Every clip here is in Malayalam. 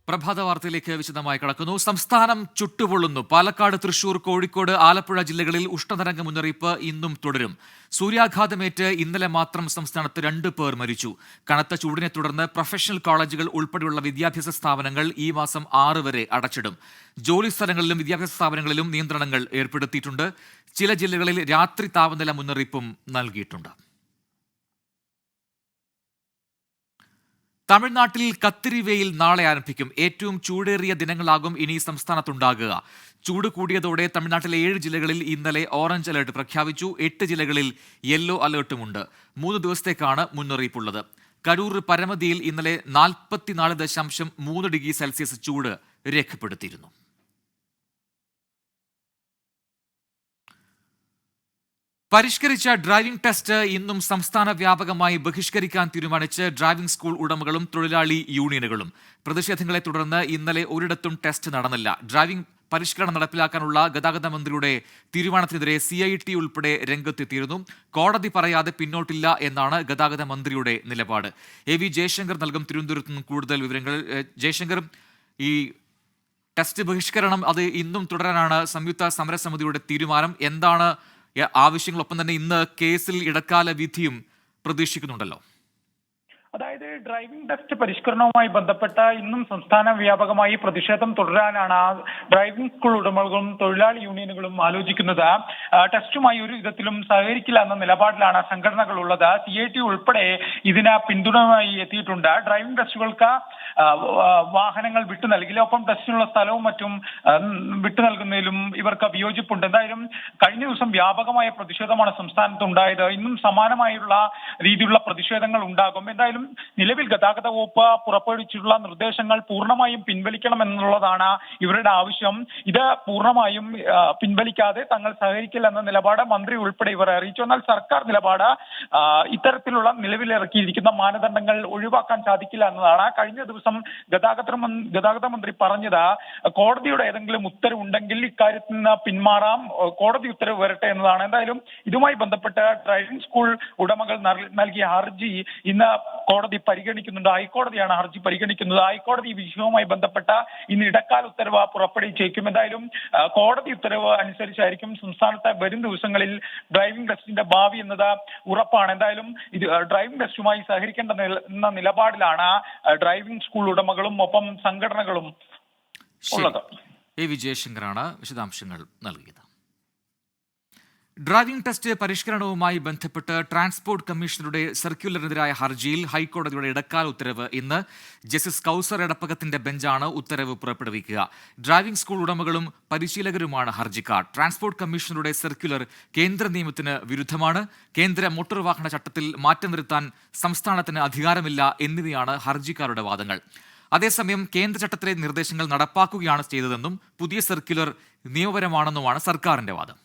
പ്രഭാത വാർത്തയിലേക്ക് വിശദമായി കടക്കുന്നു. സംസ്ഥാനം ചുട്ടുപൊള്ളുന്നു. പാലക്കാട്, തൃശൂർ, കോഴിക്കോട്, ആലപ്പുഴ ജില്ലകളിൽ ഉഷ്ണതരംഗ മുന്നറിയിപ്പ് ഇന്നും തുടരും. സൂര്യാഘാതമേറ്റ് ഇന്നലെ മാത്രം സംസ്ഥാനത്ത് 2 പേർ മരിച്ചു. കനത്ത ചൂടിനെ തുടർന്ന് പ്രൊഫഷണൽ കോളേജുകൾ ഉൾപ്പെടെയുള്ള വിദ്യാഭ്യാസ സ്ഥാപനങ്ങൾ ഈ മാസം 6 വരെ അടച്ചിടും. ജോലി സ്ഥലങ്ങളിലും വിദ്യാഭ്യാസ സ്ഥാപനങ്ങളിലും നിയന്ത്രണങ്ങൾ ഏർപ്പെടുത്തിയിട്ടുണ്ട്. ചില ജില്ലകളിൽ രാത്രി താപനില മുന്നറിയിപ്പും നൽകിയിട്ടുണ്ട്. തമിഴ്നാട്ടിൽ കത്തിരി വെയിൽ നാളെ ആരംഭിക്കും. ഏറ്റവും ചൂടേറിയ ദിനങ്ങളാകും ഇനി സംസ്ഥാനത്തുണ്ടാകുക. ചൂട് കൂടിയതോടെ തമിഴ്നാട്ടിലെ 7 ജില്ലകളിൽ ഇന്നലെ ഓറഞ്ച് അലർട്ട് പ്രഖ്യാപിച്ചു. 8 ജില്ലകളിൽ യെല്ലോ അലർട്ടുമുണ്ട്. 3 ദിവസത്തേക്കാണ് മുന്നറിയിപ്പുള്ളത്. കരൂർ പരമതിയിൽ ഇന്നലെ 44.3 ഡിഗ്രി സെൽഷ്യസ് ചൂട് രേഖപ്പെടുത്തിയിരുന്നു. പരിഷ്കരിച്ച ഡ്രൈവിംഗ് ടെസ്റ്റ് ഇന്നും സംസ്ഥാന വ്യാപകമായി ബഹിഷ്കരിക്കാൻ തീരുമാനിച്ച് ഡ്രൈവിംഗ് സ്കൂൾ ഉടമകളും തൊഴിലാളി യൂണിയനുകളും. പ്രതിഷേധങ്ങളെ തുടർന്ന് ഇന്നലെ ഒരിടത്തും ടെസ്റ്റ് നടന്നില്ല. ഡ്രൈവിംഗ് പരിഷ്കരണം നടപ്പിലാക്കാനുള്ള ഗതാഗത മന്ത്രിയുടെ തീരുമാനത്തിനെതിരെ CIT ഉൾപ്പെടെ രംഗത്തെത്തിയിരുന്നു. കോടതി പറയാതെ പിന്നോട്ടില്ല എന്നാണ് ഗതാഗത മന്ത്രിയുടെ നിലപാട്. AV ജയശങ്കർ നൽകും തിരുവനന്തപുരത്ത് നിന്നും കൂടുതൽ വിവരങ്ങൾ. ജയശങ്കർ, ഈ ടെസ്റ്റ് ബഹിഷ്കരണം അത് ഇന്നും തുടരാനാണ് സംയുക്ത സമരസമിതിയുടെ തീരുമാനം. എന്താണ് ആവശ്യങ്ങളൊപ്പം തന്നെ ഇന്ന് കേസിൽ ഇടക്കാല വിധിയും പ്രതീക്ഷിക്കുന്നുണ്ടല്ലോ? അതായത് ഡ്രൈവിംഗ് ടെസ്റ്റ് പരിഷ്കരണവുമായി ബന്ധപ്പെട്ട ഇന്നും സംസ്ഥാന വ്യാപകമായി പ്രതിഷേധം തുടരാനാണ് ഡ്രൈവിംഗ് സ്കൂൾ ഉടമകളും തൊഴിലാളി യൂണിയനുകളും ആലോചിക്കുന്നത്. ടെസ്റ്റുമായി ഒരു വിധത്തിലും സഹകരിക്കില്ല എന്ന നിലപാടിലാണ് സംഘടനകൾ ഉള്ളത്. CIT ഉൾപ്പെടെ ഇതിന് പിന്തുണയുമായി എത്തിയിട്ടുണ്ട്. ഡ്രൈവിംഗ് ടെസ്റ്റുകൾക്ക് വാഹനങ്ങൾ വിട്ടു നൽകില്ല, ഒപ്പം ടെസ്റ്റിനുള്ള സ്ഥലവും മറ്റും വിട്ടു നൽകുന്നതിലും ഇവർക്ക് വിയോജിപ്പുണ്ട്. എന്തായാലും കഴിഞ്ഞ ദിവസം വ്യാപകമായ പ്രതിഷേധമാണ് സംസ്ഥാനത്ത് ഉണ്ടായത്. ഇന്നും സമാനമായുള്ള രീതിയിലുള്ള പ്രതിഷേധങ്ങൾ ഉണ്ടാകും. എന്തായാലും നിലവിൽ ഗതാഗത വകുപ്പ് പുറപ്പെടുവിച്ചിട്ടുള്ള നിർദ്ദേശങ്ങൾ പൂർണ്ണമായും പിൻവലിക്കണം എന്നുള്ളതാണ് ഇവരുടെ ആവശ്യം. ഇത് പൂർണ്ണമായും പിൻവലിക്കാതെ തങ്ങൾ സഹകരിക്കില്ല എന്ന നിലപാട് മന്ത്രി ഉൾപ്പെടെ ഇവർ അറിയിച്ചു. എന്നാൽ സർക്കാർ നിലപാട് ഇത്തരത്തിലുള്ള നിലവിലിറക്കിയിരിക്കുന്ന മാനദണ്ഡങ്ങൾ ഒഴിവാക്കാൻ സാധിക്കില്ല എന്നതാണ്. കഴിഞ്ഞ ദിവസം ഗതാഗത മന്ത്രി പറഞ്ഞത് കോടതിയുടെ ഏതെങ്കിലും ഉത്തരവുണ്ടെങ്കിൽ ഇക്കാര്യത്തിൽ നിന്ന് പിന്മാറാം, കോടതി ഉത്തരവ് വരട്ടെ എന്നതാണ്. എന്തായാലും ഇതുമായി ബന്ധപ്പെട്ട് ഡ്രൈവിംഗ് സ്കൂൾ ഉടമകൾ നൽകിയ ഹർജി ഇന്ന് കോടതി പരിഗണിക്കുന്നുണ്ട്. ഹൈക്കോടതിയാണ് ഹർജി പരിഗണിക്കുന്നത്. ഹൈക്കോടതി വിഷയവുമായി ബന്ധപ്പെട്ട ഇന്ന് ഇടക്കാല ഉത്തരവ് പുറപ്പെടുവിച്ചേക്കും. എന്തായാലും കോടതി ഉത്തരവ് അനുസരിച്ചായിരിക്കും സംസ്ഥാനത്തെ വരും ദിവസങ്ങളിൽ ഡ്രൈവിംഗ് ടെസ്റ്റിന്റെ ഭാവി എന്നത് ഉറപ്പാണ്. എന്തായാലും ഇത് ഡ്രൈവിംഗ് ടെസ്റ്റുമായി സഹകരിക്കേണ്ട നിലപാടിലാണ് ഡ്രൈവിംഗ് സ്കൂൾ ഉടമകളും ഒപ്പം സംഘടനകളും ഉള്ളത്. AV ജയശങ്കറാണ് വിശദാംശങ്ങൾ നൽകിയത്. ഡ്രൈവിംഗ് ടെസ്റ്റ് പരിഷ്കരണവുമായി ബന്ധപ്പെട്ട് ട്രാൻസ്പോർട്ട് കമ്മീഷണറുടെ സർക്യുലറിനെതിരായ ഹർജിയിൽ ഹൈക്കോടതിയുടെ ഇടക്കാല ഉത്തരവ് ഇന്ന്. ജസ്റ്റിസ് കൗസർ എടപ്പകത്തിന്റെ ബെഞ്ചാണ് ഉത്തരവ് പുറപ്പെടുവിക്കുക. ഡ്രൈവിംഗ് സ്കൂൾ ഉടമകളും പരിശീലകരുമാണ് ഹർജിക്കാർ. ട്രാൻസ്പോർട്ട് കമ്മീഷണറുടെ സർക്യുലർ കേന്ദ്ര നിയമത്തിന് വിരുദ്ധമാണ്. കേന്ദ്ര മോട്ടോർ വാഹന ചട്ടത്തിൽ മാറ്റം വരുത്താൻ സംസ്ഥാനത്തിന് അധികാരമില്ല എന്നിവയാണ് ഹർജിക്കാരുടെ വാദങ്ങൾ. അതേസമയം കേന്ദ്ര ചട്ടത്തിലെ നിർദ്ദേശങ്ങൾ നടപ്പാക്കുകയാണ് ചെയ്തതെന്നും പുതിയ സർക്യുലർ നിയമപരമാണെന്നുമാണ് സർക്കാരിന്റെ വാദം.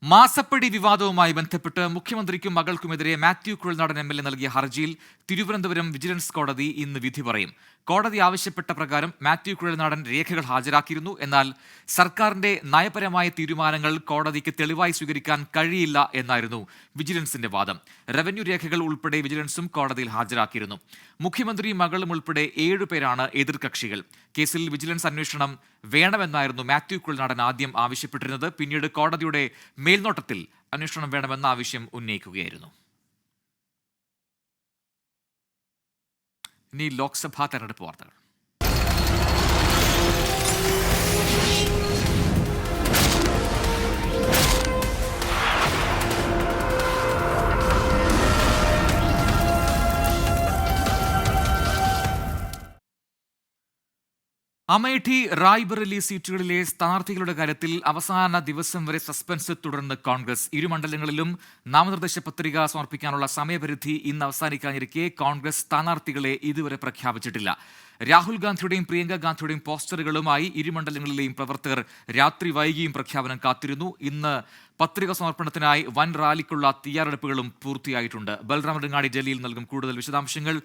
മാസപ്പടി വിവാദവുമായി ബന്ധപ്പെട്ട് മുഖ്യമന്ത്രിക്കും മകൾക്കുമെതിരെ മാത്യു കുഴൽനാടൻ MLA നൽകിയ ഹർജിയിൽ തിരുവനന്തപുരം വിജിലൻസ് കോടതി ഇന്ന് വിധി പറയും. കോടതി ആവശ്യപ്പെട്ട പ്രകാരം മാത്യു കുഴൽനാടൻ രേഖകൾ ഹാജരാക്കിയിരുന്നു. എന്നാൽ സർക്കാരിന്റെ നയപരമായ തീരുമാനങ്ങൾ കോടതിക്ക് തെളിവായി സ്വീകരിക്കാൻ കഴിയില്ല എന്നായിരുന്നു വിജിലൻസിന്റെ വാദം. റവന്യൂ രേഖകൾ ഉൾപ്പെടെ വിജിലൻസും കോടതിയിൽ ഹാജരാക്കിയിരുന്നു. മുഖ്യമന്ത്രിയും മകളും ഉൾപ്പെടെ 7 പേരാണ് എതിർകക്ഷികൾ. കേസിൽ വിജിലൻസ് അന്വേഷണം വേണമെന്നായിരുന്നു മാത്യു കുഴൽനാടൻ ആദ്യം ആവശ്യപ്പെട്ടിരുന്നത്. പിന്നീട് കോടതിയുടെ മേൽനോട്ടത്തിൽ അന്വേഷണം വേണമെന്ന ആവശ്യം ഉന്നയിക്കുകയായിരുന്നു. ഇനി ലോക്സഭാ തെരഞ്ഞെടുപ്പ് വാർത്തകൾ. അമേഠി, റായ്ബറേലി സീറ്റുകളിലെ സ്ഥാനാർത്ഥികളുടെ കാര്യത്തിൽ അവസാന ദിവസം വരെ സസ്പെൻസ് തുടർന്ന് കോൺഗ്രസ്. 2 മണ്ഡലങ്ങളിലും നാമനിർദ്ദേശ പത്രിക സമർപ്പിക്കാനുള്ള സമയപരിധി ഇന്ന് അവസാനിക്കാനിരിക്കെ കോൺഗ്രസ് സ്ഥാനാർത്ഥികളെ ഇതുവരെ പ്രഖ്യാപിച്ചിട്ടില്ല. രാഹുൽ ഗാന്ധിയുടെയും പ്രിയങ്ക ഗാന്ധിയുടെയും പോസ്റ്ററുകളുമായി 2 മണ്ഡലങ്ങളിലെയും പ്രവർത്തകർ രാത്രി വൈകിയും പ്രഖ്യാപനം കാത്തിരുന്നു. ഇന്ന് പത്രിക സമർപ്പണത്തിനായി വൻ റാലിക്കുള്ള തയ്യാറെടുപ്പുകളും പൂർത്തിയായിട്ടുണ്ട്. ബൽറാം രംഗാടി ഡൽഹിയിൽ നൽകും കൂടുതൽ വിശദാംശങ്ങൾ.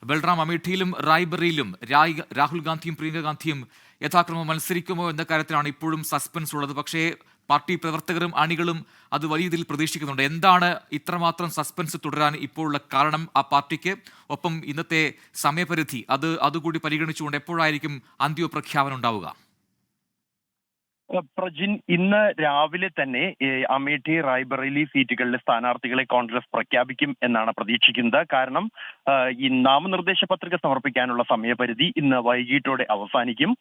ബൽറാം, അമേഠിയിലും റായ്ബറേലിയിലും രാഹുൽ ഗാന്ധിയും പ്രിയങ്ക ഗാന്ധിയും യഥാക്രമം മത്സരിക്കുമോ എന്ന കാര്യത്തിലാണ് ഇപ്പോഴും സസ്പെൻസ് ഉള്ളത്. പക്ഷേ പാർട്ടി പ്രവർത്തകരും അണികളും അത് വലിയ രീതിയിൽ പ്രതീക്ഷിക്കുന്നുണ്ട്. എന്താണ് ഇത്രമാത്രം സസ്പെൻസ് തുടരാൻ ഇപ്പോഴുള്ള കാരണം ആ പാർട്ടിക്ക്? ഒപ്പം ഇന്നത്തെ സമയപരിധി അതുകൂടി പരിഗണിച്ചുകൊണ്ട് എപ്പോഴായിരിക്കും അന്തിമ പ്രഖ്യാപനം ഉണ്ടാവുക? പ്രജിൻ, ഇന്ന് രാവിലെ തന്നെ അമേഠി റായ്ബറേലി സീറ്റുകളിലെ സ്ഥാനാർത്ഥികളെ കോൺഗ്രസ് പ്രഖ്യാപിക്കും എന്നാണ് പ്രതീക്ഷിക്കുന്നത്. കാരണം ഈ നാമനിർദ്ദേശ പത്രിക സമർപ്പിക്കാനുള്ള സമയപരിധി ഇന്ന് വൈകിട്ടോടെ അവസാനിക്കും.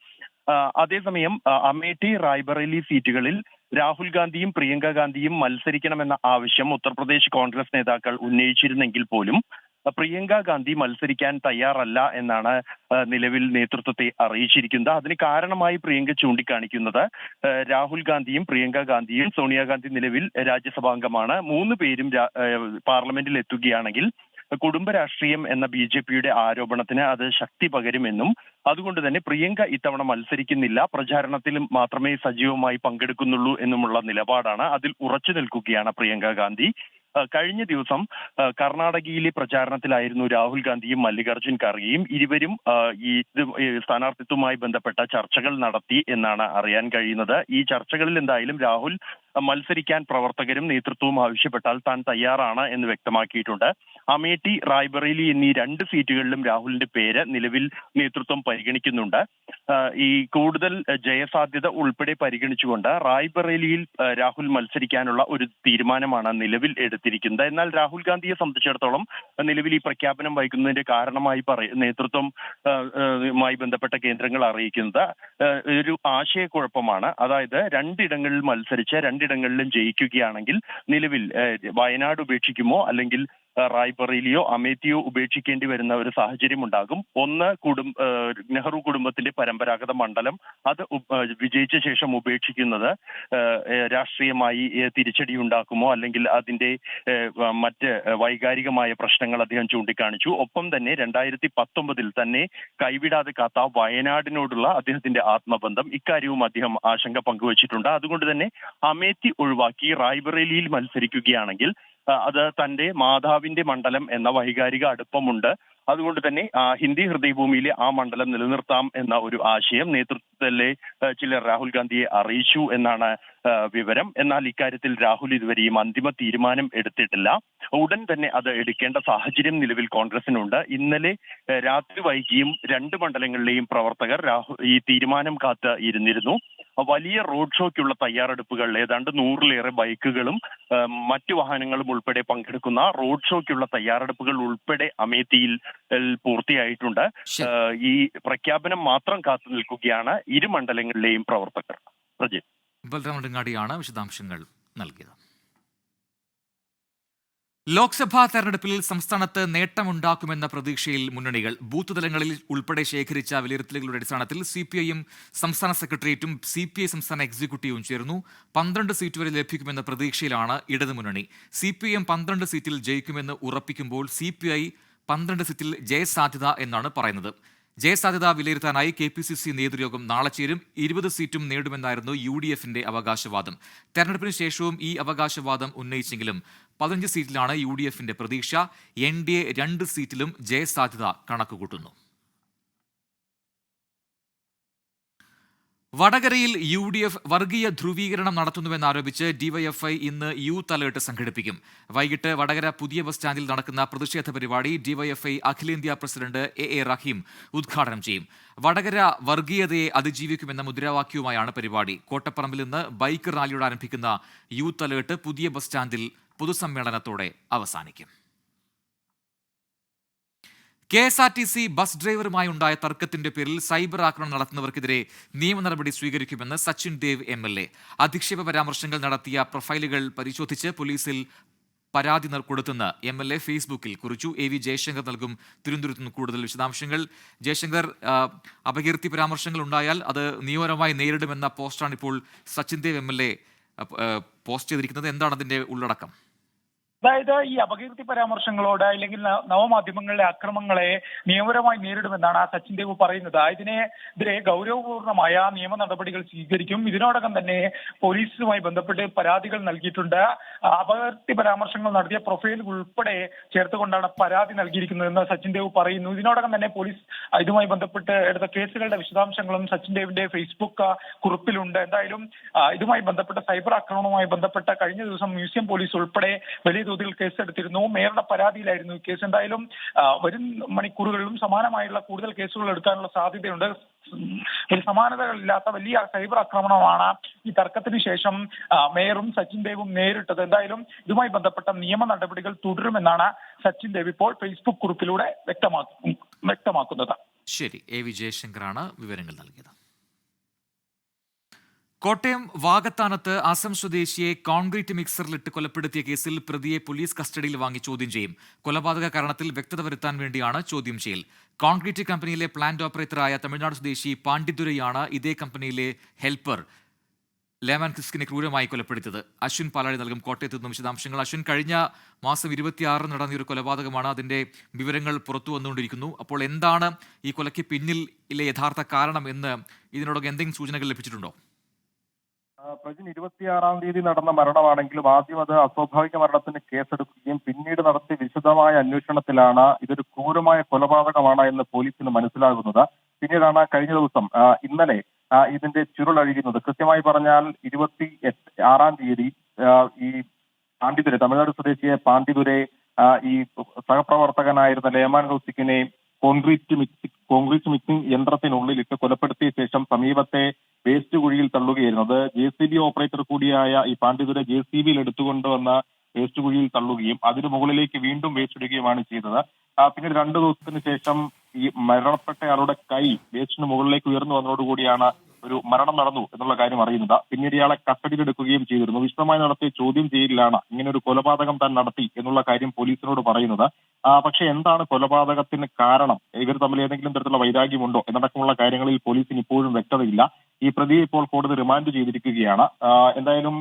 അതേസമയം അമേഠി റായ്ബറേലി സീറ്റുകളിൽ രാഹുൽ ഗാന്ധിയും പ്രിയങ്ക ഗാന്ധിയും മത്സരിക്കണമെന്ന ആവശ്യം ഉത്തർപ്രദേശ് കോൺഗ്രസ് നേതാക്കൾ ഉന്നയിച്ചിരുന്നെങ്കിൽ പോലും പ്രിയങ്ക ഗാന്ധി മത്സരിക്കാൻ തയ്യാറല്ല എന്നാണ് നിലവിൽ നേതൃത്വത്തെ അറിയിച്ചിരിക്കുന്നത്. അതിന് കാരണമായി പ്രിയങ്ക ചൂണ്ടിക്കാണിക്കുന്നത് രാഹുൽ ഗാന്ധിയും പ്രിയങ്ക ഗാന്ധിയും സോണിയാഗാന്ധി നിലവിൽ രാജ്യസഭാംഗമാണ്. 3 പേരും പാർലമെന്റിൽ എത്തുകയാണെങ്കിൽ കുടുംബ രാഷ്ട്രീയം എന്ന BJPയുടെ ആരോപണത്തിന് അത് ശക്തി പകരുമെന്നും അതുകൊണ്ട് തന്നെ പ്രിയങ്ക ഇത്തവണ മത്സരിക്കുന്നില്ല, പ്രചാരണത്തിലും മാത്രമേ സജീവമായി പങ്കെടുക്കുന്നുള്ളൂ എന്നുമുള്ള നിലപാടാണ്. അതിൽ ഉറച്ചു നിൽക്കുകയാണ് പ്രിയങ്ക ഗാന്ധി. കഴിഞ്ഞ ദിവസം കർണാടകയിലെ പ്രചാരണത്തിലായിരുന്നു രാഹുൽ ഗാന്ധിയും മല്ലികാർജുൻ ഖാർഗെയും. ഇരുവരും ഈ സ്ഥാനാർത്ഥിത്വവുമായി ബന്ധപ്പെട്ട ചർച്ചകൾ നടത്തി എന്നാണ് അറിയാൻ കഴിയുന്നത്. ഈ ചർച്ചകളിൽ എന്തായാലും രാഹുൽ മത്സരിക്കാൻ പ്രവർത്തകരും നേതൃത്വവും ആവശ്യപ്പെട്ടാൽ താൻ തയ്യാറാണ് എന്ന് വ്യക്തമാക്കിയിട്ടുണ്ട്. അമേഠി റായ്ബറേലി എന്നീ 2 സീറ്റുകളിലും രാഹുലിന്റെ പേര് നിലവിൽ നേതൃത്വം പരിഗണിക്കുന്നുണ്ട്. ഈ കൂടുതൽ ജയസാധ്യത ഉൾപ്പെടെ പരിഗണിച്ചുകൊണ്ട് റായ്ബറേലിയിൽ രാഹുൽ മത്സരിക്കാനുള്ള ഒരു തീരുമാനമാണ് നിലവിൽ എടുത്തിരിക്കുന്നത്. എന്നാൽ രാഹുൽ ഗാന്ധിയെ സംബന്ധിച്ചിടത്തോളം നിലവിൽ ഈ പ്രഖ്യാപനം വൈകുന്നതിന്റെ കാരണമായി നേതൃത്വം മായി ബന്ധപ്പെട്ട കേന്ദ്രങ്ങൾ അറിയിക്കുന്നത് ഒരു ആശയക്കുഴപ്പമാണ്. അതായത് 2 ഇടങ്ങളിൽ മത്സരിച്ച് 2 ഇടങ്ങളിലും ജയിക്കുകയാണെങ്കിൽ നിലവിൽ വയനാട് ഉപേക്ഷിക്കുമോ അല്ലെങ്കിൽ റായ്ബറേലിയോ അമേഠിയോ ഉപേക്ഷിക്കേണ്ടി വരുന്ന ഒരു സാഹചര്യം ഉണ്ടാകും. ഒന്ന് നെഹ്റു കുടുംബത്തിന്റെ പരമ്പരാഗത മണ്ഡലം അത് വിജയിച്ച ശേഷം ഉപേക്ഷിക്കുന്നത് രാഷ്ട്രീയമായി തിരിച്ചടി ഉണ്ടാക്കുമോ അല്ലെങ്കിൽ അതിന്റെ മറ്റ് വൈകാരികമായ പ്രശ്നങ്ങൾ അദ്ദേഹം ചൂണ്ടിക്കാണിച്ചു. ഒപ്പം തന്നെ 2019 തന്നെ കൈവിടാതെ കാത്ത വയനാടിനോടുള്ള അദ്ദേഹത്തിന്റെ ആത്മബന്ധം, ഇക്കാര്യവും അദ്ദേഹം ആശങ്ക പങ്കുവച്ചിട്ടുണ്ട്. അതുകൊണ്ട് തന്നെ അമേഠി ഒഴിവാക്കി റായ്ബറേലിയിൽ മത്സരിക്കുകയാണെങ്കിൽ അത് തന്റെ മാതാവിന്റെ മണ്ഡലം എന്ന വൈകാരിക അടുപ്പമുണ്ട്. അതുകൊണ്ട് തന്നെ ഹിന്ദി ഹൃദയഭൂമിയിലെ ആ മണ്ഡലം നിലനിർത്താം എന്ന ഒരു ആശയം നേതൃത്വത്തിലെ ചിലർ രാഹുൽ ഗാന്ധിയെ അറിയിച്ചു എന്നാണ് വിവരം. എന്നാൽ ഇക്കാര്യത്തിൽ രാഹുൽ ഇതുവരെയും അന്തിമ തീരുമാനം എടുത്തിട്ടില്ല. ഉടൻ തന്നെ അത് എടുക്കേണ്ട സാഹചര്യം നിലവിൽ കോൺഗ്രസിനുണ്ട്. ഇന്നലെ രാത്രി വൈകിയും 2 മണ്ഡലങ്ങളിലെയും പ്രവർത്തകർ ഈ തീരുമാനം കാത്ത് ഇരുന്നിരുന്നു. വലിയ റോഡ് ഷോയ്ക്കുള്ള തയ്യാറെടുപ്പുകൾ, ഏതാണ്ട് 100-ലേറെ ബൈക്കുകളും മറ്റു വാഹനങ്ങളും ഉൾപ്പെടെ പങ്കെടുക്കുന്ന റോഡ് ഷോയ്ക്കുള്ള തയ്യാറെടുപ്പുകൾ ഉൾപ്പെടെ അമേഠിയിൽ പൂർത്തിയായിട്ടുണ്ട്. ഈ പ്രഖ്യാപനം മാത്രം കാത്തു നിൽക്കുകയാണ് 2 മണ്ഡലങ്ങളിലെയും പ്രവർത്തകർ. പ്രജിത്, ബൽറാം നെടുങ്ങാടിയാണ് വിശദാംശങ്ങൾ നൽകിയത്. ലോക്സഭാ തെരഞ്ഞെടുപ്പിൽ സംസ്ഥാനത്ത് നേട്ടമുണ്ടാക്കുമെന്ന പ്രതീക്ഷയിൽ മുന്നണികൾ. ബൂത്ത് തലങ്ങളിൽ ഉൾപ്പെടെ ശേഖരിച്ച വിലയിരുത്തലുകളുടെ അടിസ്ഥാനത്തിൽ CPIയും സംസ്ഥാന സെക്രട്ടേറിയറ്റും CPI സംസ്ഥാന എക്സിക്യൂട്ടീവും ചേർന്നു. 12 സീറ്റ് വരെ ലഭിക്കുമെന്ന പ്രതീക്ഷയിലാണ് ഇടതുമുന്നണി. CPIM 12 സീറ്റിൽ ജയിക്കുമെന്ന് ഉറപ്പിക്കുമ്പോൾ CPI 12 സീറ്റിൽ ജയസാധ്യത എന്നാണ് പറയുന്നത്. ജയസാധ്യത വിലയിരുത്താനായി KPCC നേതൃയോഗം നാളെ ചേരും. 20 സീറ്റും നേടുമെന്നായിരുന്നു UDFന്റെ അവകാശവാദം. തെരഞ്ഞെടുപ്പിന് ശേഷവും ഈ അവകാശവാദം ഉന്നയിച്ചെങ്കിലും 15 സീറ്റിലാണ് UDFന്റെ പ്രതീക്ഷ. NDA 2 സീറ്റിലും ജയസാധ്യത കണക്കുകൂട്ടുന്നു. വടകരയിൽ UDF വർഗീയ ധ്രുവീകരണം നടത്തുന്നുവെന്നാരോപിച്ച് DYFI ഇന്ന് യൂത്ത് അലേർട്ട് സംഘടിപ്പിക്കും. വൈകിട്ട് വടകര പുതിയ ബസ് സ്റ്റാൻഡിൽ നടക്കുന്ന പ്രതിഷേധ പരിപാടി DYFI അഖിലേന്ത്യാ പ്രസിഡന്റ് AA റഹീം ഉദ്ഘാടനം ചെയ്യും. വടകര വർഗീയതയെ അതിജീവിക്കുമെന്ന മുദ്രാവാക്യവുമായാണ് പരിപാടി. കോട്ടപ്പറമ്പിൽ നിന്ന് ബൈക്ക് റാലിയോടെ ആരംഭിക്കുന്ന യൂത്ത് അലേർട്ട് പുതിയ ബസ് സ്റ്റാൻഡിൽ പൊതുസമ്മേളനത്തോടെ അവസാനിക്കും. KSRTC ബസ് ഡ്രൈവറുമായി ഉണ്ടായ തർക്കത്തിന്റെ പേരിൽ സൈബർ ആക്രമണം നടത്തുന്നവർക്കെതിരെ നിയമ നടപടി സ്വീകരിക്കുമെന്ന് സച്ചിൻ ദേവ് MLA. അധിക്ഷേപ പരാമർശങ്ങൾ നടത്തിയ പ്രൊഫൈലുകൾ പരിശോധിച്ച് പോലീസിൽ പരാതി കൊടുത്തെന്ന് MLA ഫേസ്ബുക്കിൽ കുറിച്ചു. AV ജയശങ്കർ നൽകും തിരുവനന്തപുരത്ത് നിന്ന് കൂടുതൽ വിശദാംശങ്ങൾ. ജയശങ്കർ, അപകീർത്തി പരാമർശങ്ങൾ ഉണ്ടായാൽ അത് നിയമപരമായി നേരിടുമെന്ന പോസ്റ്റാണ് ഇപ്പോൾ സച്ചിൻ ദേവ് MLA പോസ്റ്റ് ചെയ്തിരിക്കുന്നത്. എന്താണ് അതിന്റെ ഉള്ളടക്കം? അതായത് ഈ അപകീർത്തി പരാമർശങ്ങളോട് അല്ലെങ്കിൽ നവമാധ്യമങ്ങളിലെ അക്രമങ്ങളെ നിയമപരമായി നേരിടുമെന്നാണ് സച്ചിൻ ദേവ് പറയുന്നത്. ഇതിനെതിരെ ഗൗരവപൂർണമായ നിയമ നടപടികൾ സ്വീകരിക്കും. ഇതിനോടകം തന്നെ പോലീസുമായി ബന്ധപ്പെട്ട് പരാതികൾ നൽകിയിട്ടുണ്ട്. അപകീർത്തി പരാമർശങ്ങൾ നടത്തിയ പ്രൊഫൈൽ ഉൾപ്പെടെ ചേർത്തുകൊണ്ടാണ് പരാതി നൽകിയിരിക്കുന്നതെന്ന് സച്ചിൻ ദേവ് പറയുന്നു. ഇതിനോടകം തന്നെ പോലീസ് ഇതുമായി ബന്ധപ്പെട്ട് എടുത്ത കേസുകളുടെ വിശദാംശങ്ങളും സച്ചിൻ ദേവിന്റെ ഫേസ്ബുക്ക് കുറിപ്പിലുണ്ട്. എന്തായാലും ഇതുമായി ബന്ധപ്പെട്ട സൈബർ ആക്രമണവുമായി ബന്ധപ്പെട്ട കഴിഞ്ഞ ദിവസം മ്യൂസിയം പോലീസ് ഉൾപ്പെടെ വലിയ തോതിൽ കേസെടുത്തിരുന്നു. മേയറുടെ പരാതിയിലായിരുന്നു ഈ കേസ്. എന്തായാലും വരും മണിക്കൂറുകളിലും സമാനമായുള്ള കൂടുതൽ കേസുകൾ എടുക്കാനുള്ള സാധ്യതയുണ്ട്. ഒരു സമാനതകളില്ലാത്ത വലിയ സൈബർ ആക്രമണമാണ് ഈ തർക്കത്തിന് ശേഷം മേയറും സച്ചിൻ ദേവും നേരിട്ടത്. എന്തായാലും ഇതുമായി ബന്ധപ്പെട്ട നിയമ നടപടികൾ തുടരുമെന്നാണ് സച്ചിൻ ദേവ് ഇപ്പോൾ ഫേസ്ബുക്ക് കുറിപ്പിലൂടെ വ്യക്തമാക്കുന്നത്. ശരി, എ വി ജയശങ്കറാണ് വിവരങ്ങൾ നൽകിയത്. കോട്ടയം വാകത്താനത്ത് അസം സ്വദേശിയെ കോൺക്രീറ്റ് മിക്സറിലിട്ട് കൊലപ്പെടുത്തിയ കേസിൽ പ്രതിയെ പോലീസ് കസ്റ്റഡിയിൽ വാങ്ങി ചോദ്യം ചെയ്യും. കൊലപാതക കാരണത്തിൽ വ്യക്തത വരുത്താൻ വേണ്ടിയാണ് ചോദ്യം ചെയ്യൽ. കോൺക്രീറ്റ് കമ്പനിയിലെ പ്ലാന്റ് ഓപ്പറേറ്ററായ തമിഴ്നാട് സ്വദേശി പാണ്ഡിതുരയാണ് ഇതേ കമ്പനിയിലെ ഹെൽപ്പർ ലേമാൻ ക്രിസ്കിനെ ക്രൂരമായി കൊലപ്പെടുത്തിയത്. അശ്വിൻ പാലാഴി നൽകും കോട്ടയത്ത് നിന്നും വിശദാംശങ്ങൾ. അശ്വിൻ, കഴിഞ്ഞ മാസം 26 നടന്ന ഒരു കൊലപാതകമാണ്. അതിന്റെ വിവരങ്ങൾ പുറത്തു വന്നുകൊണ്ടിരിക്കുന്നു. അപ്പോൾ എന്താണ് ഈ കൊലയ്ക്ക് പിന്നിലെ യഥാർത്ഥ കാരണം എന്ന് ഇതിനോടൊക്കെ എന്തെങ്കിലും സൂചനകൾ ലഭിച്ചിട്ടുണ്ടോ? പ്രജിൻ, 26-ാം തീയതി നടന്ന മരണമാണെങ്കിലും ആദ്യം അത് അസ്വാഭാവിക മരണത്തിന് കേസെടുക്കുകയും പിന്നീട് നടത്തിയ വിശദമായ അന്വേഷണത്തിലാണ് ഇതൊരു ക്രൂരമായ കൊലപാതകമാണ് എന്ന് പോലീസിന് മനസ്സിലാകുന്നത്. പിന്നീടാണ് കഴിഞ്ഞ ദിവസം ഇന്നലെ ഇതിന്റെ ചുരുളഴിയുന്നത്. കൃത്യമായി പറഞ്ഞാൽ 26-ാം തീയതി ഈ പാണ്ഡിതുരെ, തമിഴ്നാട് സ്വദേശിയെ പാണ്ഡിതുരെ ഈ സഹപ്രവർത്തകനായിരുന്ന ലേമാൻ കൗസിക്കിനെ കോൺക്രീറ്റ് മിക്സിംഗ് യന്ത്രത്തിനുള്ളിലിട്ട് കൊലപ്പെടുത്തിയ ശേഷം സമീപത്തെ വേസ്റ്റ് കുഴിയിൽ തള്ളുകയായിരുന്നു. അത് JCB ഓപ്പറേറ്റർ കൂടിയായ ഈ പാണ്ഡിതുരെ JCBയിൽ എടുത്തുകൊണ്ടുവന്ന വേസ്റ്റ് കുഴിയിൽ തള്ളുകയും അതിന് മുകളിലേക്ക് വീണ്ടും വേസ്റ്റ് ഇടുകയുമാണ് ചെയ്തത്. പിന്നീട് 2 ദിവസത്തിന് ശേഷം ഈ മരണപ്പെട്ടയാളുടെ കൈ വേസ്റ്റിന് മുകളിലേക്ക് ഉയർന്നു വന്നതോടുകൂടിയാണ് ഒരു മരണം നടന്നു എന്നുള്ള കാര്യം അറിയുന്നത്. പിന്നീട് ഇയാളെ കസ്റ്റഡിയിലെടുക്കുകയും ചെയ്തിരുന്നു. വിശദമായി നടത്തിയ ചോദ്യം ചെയ്യലിലാണ് ഇങ്ങനെ ഒരു കൊലപാതകം താൻ നടത്തി എന്നുള്ള കാര്യം പോലീസിനോട് പറയുന്നത്. പക്ഷെ എന്താണ് കൊലപാതകത്തിന് കാരണം, ഇവർ തമ്മിൽ ഏതെങ്കിലും തരത്തിലുള്ള വൈരാഗ്യമുണ്ടോ എന്നടക്കമുള്ള കാര്യങ്ങളിൽ പോലീസിന് ഇപ്പോഴും വ്യക്തതയില്ല. ഈ പ്രതിയെ ഇപ്പോൾ കോടതി റിമാൻഡ് ചെയ്തിരിക്കുകയാണ്. എന്തായാലും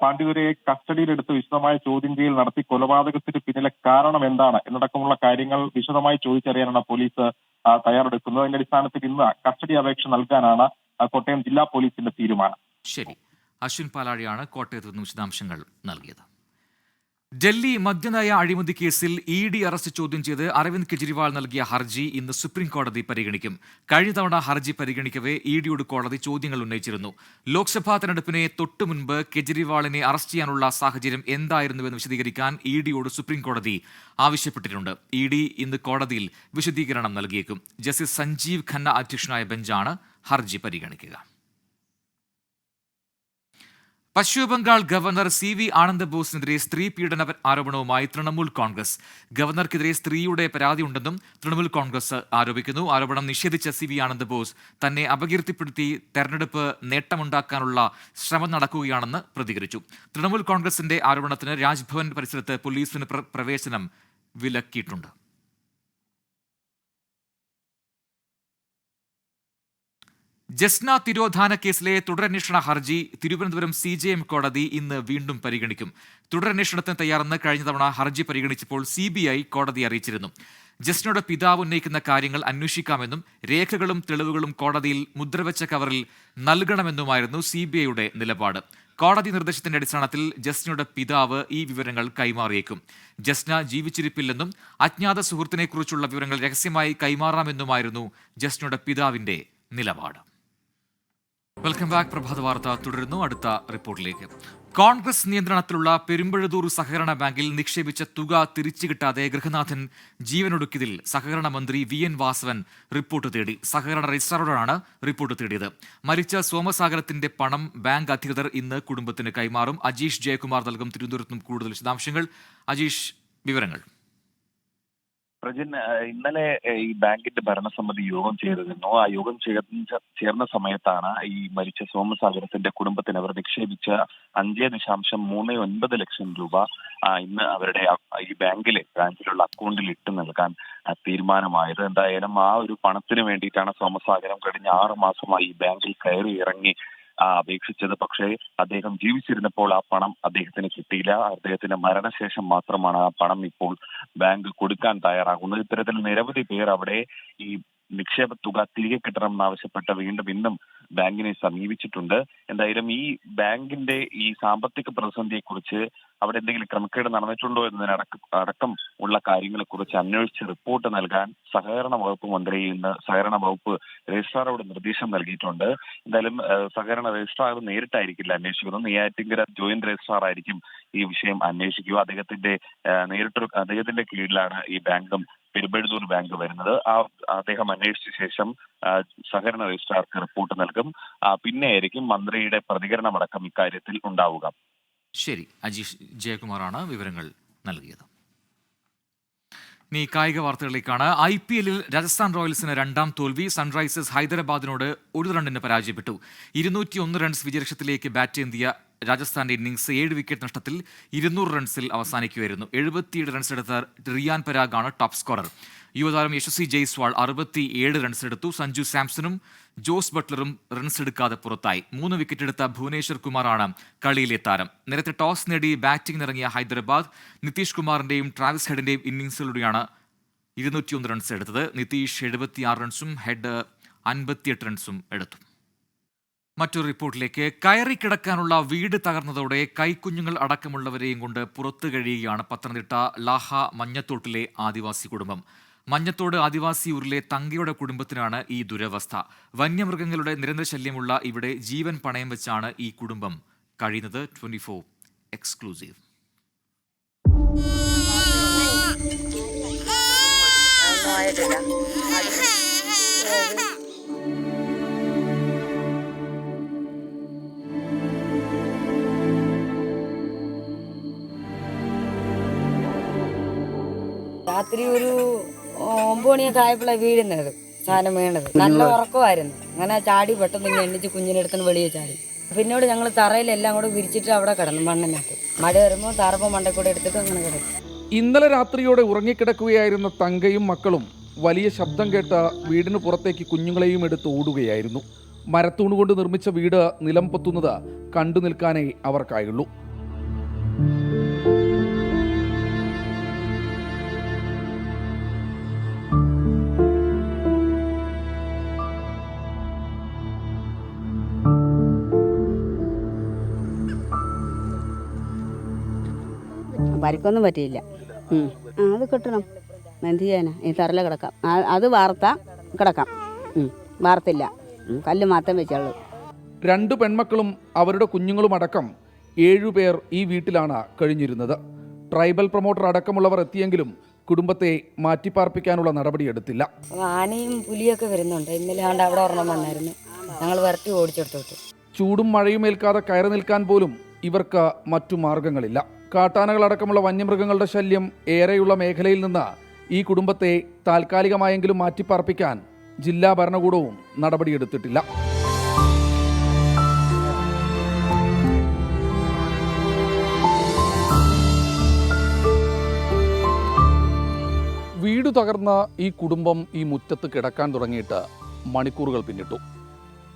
പാണ്ഡിതുരെ കസ്റ്റഡിയിലെടുത്ത് വിശദമായ ചോദ്യം ചെയ്യൽ നടത്തി കൊലപാതകത്തിന് പിന്നിലെ കാരണം എന്താണ് എന്നടക്കമുള്ള കാര്യങ്ങൾ വിശദമായി ചോദിച്ചറിയാനാണ് പോലീസ് തയ്യാറെടുക്കുന്നത്. അതിന്റെ അടിസ്ഥാനത്തിൽ ഇന്ന് കസ്റ്റഡി അപേക്ഷ നൽകാനാണ് കോട്ടയം ജില്ലാ പോലീസിന്റെ തീരുമാനം. ശരി, അശ്വിൻ പാലാഴിയാണ് കോട്ടയത്ത് നിന്ന് വിശദാംശങ്ങൾ നൽകിയത്. ഡൽഹി മദ്യനയ അഴിമതി കേസിൽ ED അറസ്റ്റ് ചോദ്യം ചെയ്ത് അരവിന്ദ് കെജ്രിവാൾ നൽകിയ ഹർജി ഇന്ന് സുപ്രീം കോടതി പരിഗണിക്കും. കഴിഞ്ഞ തവണ ഹർജി പരിഗണിക്കവേ EDയോട് കോടതി ചോദ്യങ്ങൾ ഉന്നയിച്ചിരുന്നു. ലോക്സഭാ തെരഞ്ഞെടുപ്പിനെ തൊട്ടു മുൻപ് കെജ്രിവാളിനെ അറസ്റ്റ് ചെയ്യാനുള്ള സാഹചര്യം എന്തായിരുന്നുവെന്ന് വിശദീകരിക്കാൻ EDയോട് സുപ്രീം കോടതി ആവശ്യപ്പെട്ടിട്ടുണ്ട്. ED ഇന്ന് കോടതിയിൽ വിശദീകരണം നൽകിയേക്കും. ജസ്റ്റിസ് സഞ്ജീവ് ഖന്ന അധ്യക്ഷനായ ബെഞ്ചാണ് ഹർജി പരിഗണിക്കുക. പശ്ചിമബംഗാൾ ഗവർണർ CV ആനന്ദബോസിനെതിരെ സ്ത്രീ പീഡന ആരോപണവുമായി തൃണമൂൽ കോൺഗ്രസ്. ഗവർണർക്കെതിരെ സ്ത്രീയുടെ പരാതിയുണ്ടെന്നും തൃണമൂൽ കോൺഗ്രസ് ആരോപിക്കുന്നു. ആരോപണം നിഷേധിച്ച CV ആനന്ദബോസ് തന്നെ അപകീർത്തിപ്പെടുത്തി തെരഞ്ഞെടുപ്പ് നേട്ടമുണ്ടാക്കാനുള്ള ശ്രമം നടക്കുകയാണെന്ന് പ്രതികരിച്ചു. തൃണമൂൽ കോൺഗ്രസിന്റെ ആരോപണത്തിന് രാജ്ഭവൻ പരിസരത്ത് പോലീസിന് പ്രവേശനം വിലക്കിയിട്ടുണ്ട്. ജസ്ന തിരോധാന കേസിലെ തുടരന്വേഷണ ഹർജി തിരുവനന്തപുരം CJM കോടതി ഇന്ന് വീണ്ടും പരിഗണിക്കും. തുടരന്വേഷണത്തിന് തയ്യാറെന്ന് കഴിഞ്ഞ തവണ ഹർജി പരിഗണിച്ചപ്പോൾ CBI കോടതി അറിയിച്ചിരുന്നു. ജസ്നയുടെ പിതാവ് ഉന്നയിക്കുന്ന കാര്യങ്ങൾ അന്വേഷിക്കാമെന്നും രേഖകളും തെളിവുകളും കോടതിയിൽ മുദ്രവെച്ച കവറിൽ നൽകണമെന്നുമായിരുന്നു CBIയുടെ നിലപാട്. കോടതി നിർദ്ദേശത്തിന്റെ അടിസ്ഥാനത്തിൽ ജസ്നയുടെ പിതാവ് ഈ വിവരങ്ങൾ കൈമാറിയേക്കും. ജസ്ന ജീവിച്ചിരിപ്പില്ലെന്നും അജ്ഞാത സുഹൃത്തിനെക്കുറിച്ചുള്ള വിവരങ്ങൾ രഹസ്യമായി കൈമാറാമെന്നുമായിരുന്നു ജസ്നയുടെ പിതാവിന്റെ നിലപാട്. Welcome back. പ്രഭാത വാർത്ത തുടരുന്നു. അടുത്ത റിപ്പോർട്ടിലേക്ക്. കോൺഗ്രസ് നിയന്ത്രണത്തിലുള്ള പെരുമ്പഴുതൂർ സഹകരണ ബാങ്കിൽ നിക്ഷേപിച്ച തുക തിരിച്ചു കിട്ടാതെ ഗൃഹനാഥൻ ജീവനൊടുക്കിയതിൽ സഹകരണ മന്ത്രി VN വാസവൻ റിപ്പോർട്ട് തേടി. സഹകരണ രജിസ്ട്രാറോടാണ് റിപ്പോർട്ട് തേടിയത്. മരിച്ച സോമസാഗരത്തിന്റെ പണം ബാങ്ക് അധികൃതർ ഇന്ന് കുടുംബത്തിന് കൈമാറും. അജീഷ് ജയകുമാർ നൽകും തിരുവനന്തപുരത്തും കൂടുതൽ വിശദാംശങ്ങൾ. അജീഷ്, വിവരങ്ങൾ. പ്രജിൻ, ഇന്നലെ ഈ ബാങ്കിന്റെ ഭരണസമിതി യോഗം ചേർന്നിരുന്നു. ആ യോഗം ചേർന്ന സമയത്താണ് ഈ മരിച്ച സോമസാഗരത്തിന്റെ കുടുംബത്തിന് അവർ നിക്ഷേപിച്ച 5.39 ലക്ഷം രൂപ ഇന്ന് അവരുടെ ഈ ബ്രാഞ്ചിലുള്ള അക്കൗണ്ടിൽ ഇട്ട് നൽകാൻ തീരുമാനമായത്. എന്തായാലും ആ ഒരു പണത്തിന് വേണ്ടിയിട്ടാണ് സോമസാഗരം കഴിഞ്ഞ 6 മാസമായി ഈ ബാങ്കിൽ കയറി ഇറങ്ങി അപേക്ഷിച്ചത്. പക്ഷേ അദ്ദേഹം ജീവിച്ചിരുന്നപ്പോൾ ആ പണം അദ്ദേഹത്തിന് കിട്ടിയില്ല. അദ്ദേഹത്തിന്റെ മരണശേഷം മാത്രമാണ് ആ പണം ഇപ്പോൾ ബാങ്ക് കൊടുക്കാൻ തയ്യാറാകുന്നത്. ഇത്തരത്തിൽ നിരവധി പേർ അവിടെ ഈ നിക്ഷേപ തുക തിരികെ കിട്ടണമെന്നാവശ്യപ്പെട്ട് വീണ്ടും ഇന്നും ബാങ്കിനെ സമീപിച്ചിട്ടുണ്ട്. എന്തായാലും ഈ ബാങ്കിന്റെ ഈ സാമ്പത്തിക പ്രതിസന്ധിയെക്കുറിച്ച് അവിടെ എന്തെങ്കിലും ക്രമക്കേട് നടന്നിട്ടുണ്ടോ എന്നതിനടക്കം ഉള്ള കാര്യങ്ങളെക്കുറിച്ച് അന്വേഷിച്ച് റിപ്പോർട്ട് നൽകാൻ സഹകരണ വകുപ്പ് മന്ത്രി ഇന്ന് സഹകരണ വകുപ്പ് രജിസ്ട്രാറോട് നിർദ്ദേശം നൽകിയിട്ടുണ്ട്. എന്തായാലും സഹകരണ രജിസ്ട്രാർ നേരിട്ടായിരിക്കില്ല അന്വേഷിക്കുന്നത്. നെയ്യാറ്റിൻകര ജോയിന്റ് രജിസ്ട്രാർ ആയിരിക്കും ഈ വിഷയം അന്വേഷിക്കുക. അദ്ദേഹത്തിന്റെ കീഴിലാണ് ഈ ബാങ്കും പെരുമ്പഴുതൂർ ബാങ്ക് വരുന്നത്. അദ്ദേഹം അന്വേഷിച്ച ശേഷം സഹകരണ രജിസ്ട്രാർക്ക് റിപ്പോർട്ട് നൽകും. പിന്നെ ആയിരിക്കും മന്ത്രിയുടെ പ്രതികരണമടക്കം ഇക്കാര്യത്തിൽ ഉണ്ടാവുക. ശരി, അജീഷ് ജയകുമാറാണ് വിവരങ്ങൾ നൽകിയത്. ഇനി കായിക വാർത്തകളിലേക്കാണ്. IPL-ൽ രാജസ്ഥാൻ റോയൽസിന് രണ്ടാം തോൽവി. സൺറൈസേഴ്സ് ഹൈദരാബാദിനോട് 1 റണ്ണിന് പരാജയപ്പെട്ടു. 201 റൺസ് വിജയലക്ഷ്യത്തിലേക്ക് ബാറ്റ് ചെയ്തിയ രാജസ്ഥാന്റെ ഇന്നിംഗ്സ് 7 വിക്കറ്റ് നഷ്ടത്തിൽ 200 റൺസിൽ അവസാനിക്കുകയായിരുന്നു. 77 റൺസ് എടുത്ത റിയാൻ പരാഗാണ് ടോപ്പ് സ്കോറർ. യുവതാരം യശസ്വി ജയ്സ്വാൾ 67 റൺസ് എടുത്തു. സഞ്ജു സാംസണും ജോസ് ബട്ട്ലറും റൺസ് എടുക്കാതെ പുറത്തായി. 3 വിക്കറ്റ് എടുത്ത ഭുവനേശ്വർ കുമാറാണ് കളിയിലെ താരം. നേരത്തെ ടോസ് നേടി ബാറ്റിംഗിനിറങ്ങിയ ഹൈദരാബാദ് നിതീഷ് കുമാറിന്റെയും ട്രാവിസ് ഹെഡിന്റെയും ഇന്നിംഗ്സിലൂടെയാണ് 201 റൺസ് എടുത്തത്. നിതീഷ് 76 റൺസും ഹെഡ് 58 റൺസും എടുത്തു. മറ്റൊരു റിപ്പോർട്ടിലേക്ക്. കയറി കിടക്കാനുള്ള വീട് തകർന്നതോടെ കൈക്കുഞ്ഞുങ്ങൾ അടക്കമുള്ളവരെയും കൊണ്ട് പുറത്തു കഴിയുകയാണ് പത്തനംതിട്ട ലാഹ മഞ്ഞത്തോട്ടിലെ ആദിവാസി കുടുംബം. മഞ്ഞത്തോട് ആദിവാസി ഊരിലെ തങ്കയുടെ കുടുംബത്തിനാണ് ഈ ദുരവസ്ഥ. വന്യമൃഗങ്ങളുടെ നിരന്തര ശല്യമുള്ള ഇവിടെ ജീവൻ പണയം വെച്ചാണ് ഈ കുടുംബം കഴിയുന്നത്. 24 എക്സ്ക്ലൂസീവ്. രാത്രി ഒരു 9 മണിയൊക്കെ ആയപ്പോഴാണ് വീഴുന്നത്, സാധനം വീണത്. നല്ല ഉറക്കമായിരുന്നു. അങ്ങനെ ചാടി പെട്ടെന്ന് ഇങ്ങനെ എണ്ണിച്ച് കുഞ്ഞിനെടുത്ത് വെളിയെ ചാടി. പിന്നീട് ഞങ്ങൾ തറയിലെല്ലാം കൂടെ വിരിച്ചിട്ട് അവിടെ കിടന്നു മണ്ണിനകത്ത്. മഴ വരുമ്പോൾ താറപ്പം മണ്ടയിൽ കൂടെ എടുത്തിട്ട് അങ്ങനെ കിടക്കും. ഇന്നലെ രാത്രിയോടെ ഉറങ്ങിക്കിടക്കുകയായിരുന്ന തങ്കയും മക്കളും വലിയ ശബ്ദം കേട്ട വീടിന് പുറത്തേക്ക് കുഞ്ഞുങ്ങളെയും എടുത്ത് ഓടുകയായിരുന്നു. മരത്തൂണുകൊണ്ട് നിർമ്മിച്ച വീട് നിലം പൊത്തുന്നത് കണ്ടു നിൽക്കാനേ അവർക്കായുള്ളൂ. പരിക്കൊന്നും പറ്റിയില്ല. അത് കിട്ടണം, എന്ത് ചെയ്യാനാ, ഈ തറല കിടക്കാം. അത് വാർത്താ കിടക്കാം, വാർത്തില്ല, കല്ല് മാത്രം വെച്ചുള്ളൂ. 2 പെൺമക്കളും അവരുടെ കുഞ്ഞുങ്ങളും അടക്കം 7 പേർ ഈ വീട്ടിലാണ് കഴിഞ്ഞിരുന്നത്. ട്രൈബൽ പ്രൊമോട്ടർ അടക്കമുള്ളവർ എത്തിയെങ്കിലും കുടുംബത്തെ മാറ്റിപ്പാർപ്പിക്കാനുള്ള നടപടിയെടുത്തില്ല. ആനയും പുലിയൊക്കെ വരുന്നുണ്ട്. ഇന്നലെ ആണ്ട് അവിടെ ഒരെണ്ണം വന്നായിരുന്നു, ഞങ്ങൾ വരട്ടി ഓടിച്ചെടുത്തോട്ട്. ചൂടും മഴയും ഏൽക്കാതെ കയറി നിൽക്കാൻ പോലും ഇവർക്ക് മറ്റു മാർഗങ്ങളില്ല. കാട്ടാനകളടക്കമുള്ള വന്യമൃഗങ്ങളുടെ ശല്യം ഏറെയുള്ള മേഖലയിൽ നിന്ന് ഈ കുടുംബത്തെ താൽക്കാലികമായെങ്കിലും മാറ്റിപ്പാർപ്പിക്കാൻ ജില്ലാ ഭരണകൂടവും നടപടിയെടുത്തിട്ടില്ല. വീട് തകർന്ന ഈ കുടുംബം ഈ മുറ്റത്ത് കിടക്കാൻ തുടങ്ങിയിട്ട് മണിക്കൂറുകൾ പിന്നിട്ടു.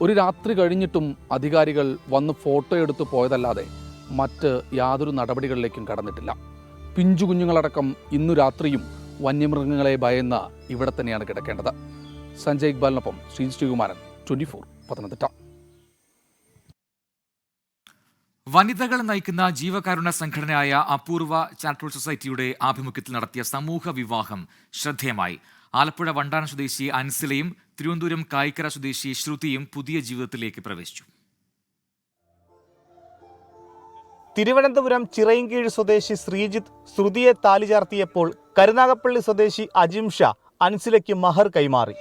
ഒരു രാത്രി കഴിഞ്ഞിട്ടും അധികാരികൾ വന്ന് ഫോട്ടോ എടുത്ത് പോയതല്ലാതെ മറ്റ് യാതൊരു നടപടികളിലേക്കും കടന്നിട്ടില്ല. പിഞ്ചു കുഞ്ഞുങ്ങളടക്കം ഇന്നു രാത്രിയും വന്യമൃഗങ്ങളെ ഭയന്ന് ഇവിടെ തന്നെയാണ് കിടക്കേണ്ടത്. സഞ്ജയ് ഇക്ബാലിനൊപ്പം ശ്രീകുമാരൻ, 24 പത്തനംതിട്ട. വനിതകൾ നയിക്കുന്ന ജീവകാരുണ്യ സംഘടനയായ അപൂർവ ചാരിറ്റബിൾ സൊസൈറ്റിയുടെ ആഭിമുഖ്യത്തിൽ നടത്തിയ സമൂഹ വിവാഹം ശ്രദ്ധേയമായി. ആലപ്പുഴ വണ്ടാനം സ്വദേശി അൻസിലയും തിരുവനന്തപുരം കായിക്കര സ്വദേശി ശ്രുതിയും പുതിയ ജീവിതത്തിലേക്ക് പ്രവേശിച്ചു. തിരുവനന്തപുരം ചിറയിൻകീഴ് സ്വദേശി ശ്രീജിത്ത് ശ്രുതിയെ താലി ചാർത്തിയപ്പോൾ കരുനാഗപ്പള്ളി സ്വദേശി അജിം ഷാ അൻസിലയ്ക്ക് മഹർ കൈമാറി.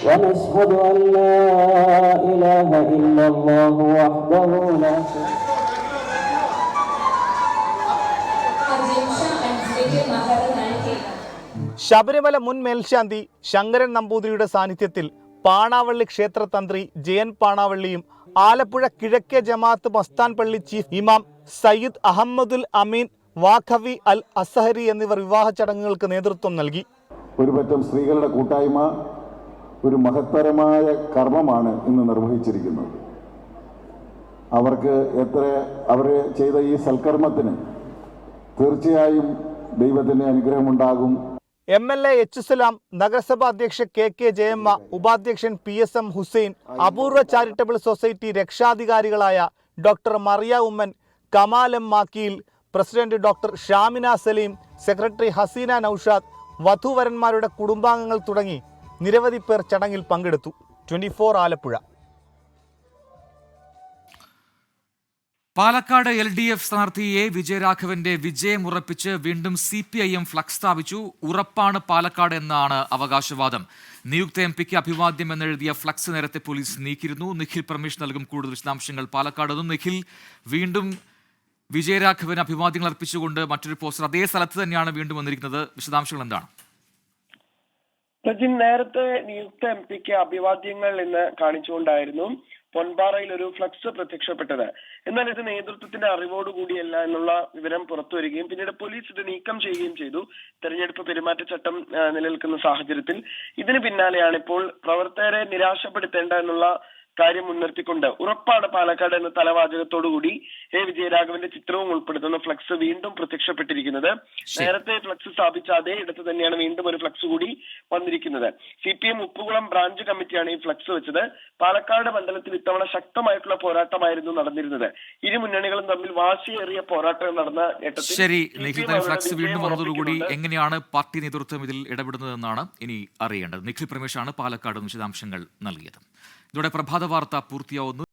ونشهد أن لا إله إلا الله وحده لا ശബരിമല മുൻ മേൽശാന്തി ശങ്കരൻ നമ്പൂതിരിയുടെ സാന്നിധ്യത്തിൽ പാണാവള്ളി ക്ഷേത്ര തന്ത്രി ജയൻ പാണാവള്ളിയും ആലപ്പുഴ കിഴക്കേ ജമാഅത്ത് മസ്താൻ പള്ളി ചീഫ് ഇമാം സയ്യിദ് അഹമ്മദുൽ അമീൻ വാഖവി അൽ അസഹരി എന്നിവർ വിവാഹ ചടങ്ങുകൾക്ക് നേതൃത്വം നൽകി. ഒരു പറ്റം സ്ത്രീകളുടെ കൂട്ടായ്മ ഒരു മഹത്തരമായ കർമ്മമാണ് ഇന്ന് നിർവഹിച്ചിരിക്കുന്നത്. അവർ ചെയ്ത ഈ സൽക്കർമ്മത്തിന് തീർച്ചയായും ദൈവത്തിൻ്റെ അനുഗ്രഹമുണ്ടാകും. MLA എച്ച് സലാം, നഗരസഭാ അധ്യക്ഷ KK ജയമ്മ, ഉപാധ്യക്ഷൻ PSM Hussain, Apoorva charitable society രക്ഷാധികാരികളായ doctor Mariya Oommen, Kamal M Makkiyil, president doctor Shamina Saleem, secretary Haseena Naushad, വധൂവരന്മാരുടെ കുടുംബാംഗങ്ങൾ തുടങ്ങി നിരവധി പേർ ചടങ്ങിൽ പങ്കെടുത്തു. 24 ആലപ്പുഴ. പാലക്കാട് LDF സ്ഥാനാർത്ഥി A വിജയരാഘവന്റെ വിജയം ഉറപ്പിച്ച് വീണ്ടും CPIM ഫ്ലക്സ് സ്ഥാപിച്ചു. ഉറപ്പാണ് പാലക്കാട് എന്നാണ് അവകാശവാദം. നിയുക്ത MP-ക്ക് അഭിവാദ്യം എന്നെഴുതിയ ഫ്ലക്സ് നേരത്തെ പോലീസ് നീക്കിയിരുന്നു. നിഖിൽ പരമേഷ് നൽകും കൂടുതൽ വിശദാംശങ്ങൾ പാലക്കാട് നിന്നും. നിഖിൽ, വീണ്ടും വിജയരാഘവന് അഭിവാദ്യങ്ങൾ അർപ്പിച്ചുകൊണ്ട് മറ്റൊരു പോസ്റ്റർ അതേ സ്ഥലത്ത് തന്നെയാണ് വീണ്ടും വന്നിരിക്കുന്നത്. വിശദാംശങ്ങൾ എന്താണ്? പ്രജിൻ, നേരത്തെ നിയുക്ത MP-ക്ക് അഭിവാദ്യങ്ങൾ എന്ന് കാണിച്ചുകൊണ്ടായിരുന്നു പൊൻപാറയിൽ ഒരു ഫ്ലക്സ് പ്രത്യക്ഷപ്പെട്ടത്. എന്നാൽ ഇത് നേതൃത്വത്തിന്റെ അറിവോടുകൂടിയല്ല എന്നുള്ള വിവരം പുറത്തു വരികയും പിന്നീട് പോലീസ് ഇത് നീക്കം ചെയ്യുകയും ചെയ്തു. തെരഞ്ഞെടുപ്പ് പെരുമാറ്റച്ചട്ടം നിലനിൽക്കുന്ന സാഹചര്യത്തിൽ ഇതിന് പിന്നാലെയാണ് ഇപ്പോൾ പ്രവർത്തകരെ നിരാശപ്പെടുത്തേണ്ട എന്നുള്ള കാര്യം മുൻനിർത്തിക്കൊണ്ട് ഉറപ്പാണ് പാലക്കാട് എന്ന തലവാചകത്തോടുകൂടി A വിജയരാഘവന്റെ ചിത്രവും ഉൾപ്പെടുത്തുന്ന ഫ്ലക്സ് വീണ്ടും പ്രത്യക്ഷപ്പെട്ടിരിക്കുന്നത്. നേരത്തെ ഫ്ലക്സ് സ്ഥാപിച്ച അതേ ഇടത്ത് തന്നെയാണ് വീണ്ടും ഒരു ഫ്ലക്സ് കൂടി വന്നിരിക്കുന്നത്. CPM ഉപ്പുകുളം ബ്രാഞ്ച് കമ്മിറ്റിയാണ് ഈ ഫ്ലക്സ് വെച്ചത്. പാലക്കാട് മണ്ഡലത്തിൽ ഇത്തവണ ശക്തമായിട്ടുള്ള പോരാട്ടമായിരുന്നു നടന്നിരുന്നത്. ഇരു മുന്നണികളും തമ്മിൽ വാശിയേറിയ പോരാട്ടം നടന്ന ഘട്ടത്തിൽ ശരി, നിഖിൽ, ഫ്ലക്സ് വീണ്ടും വന്നതോടുകൂടി എങ്ങനെയാണ് പാർട്ടി നേതൃത്വം ഇതിൽ ഇടപെടുന്നതെന്നാണ് ഇനി അറിയേണ്ടത്. നിഖിൽ പരമേഷാണ് പാലക്കാട് വിശദാംശങ്ങൾ നൽകിയത്. ഇതോടെ പ്രഭാത വാർത്ത പൂർത്തിയാവുന്നു.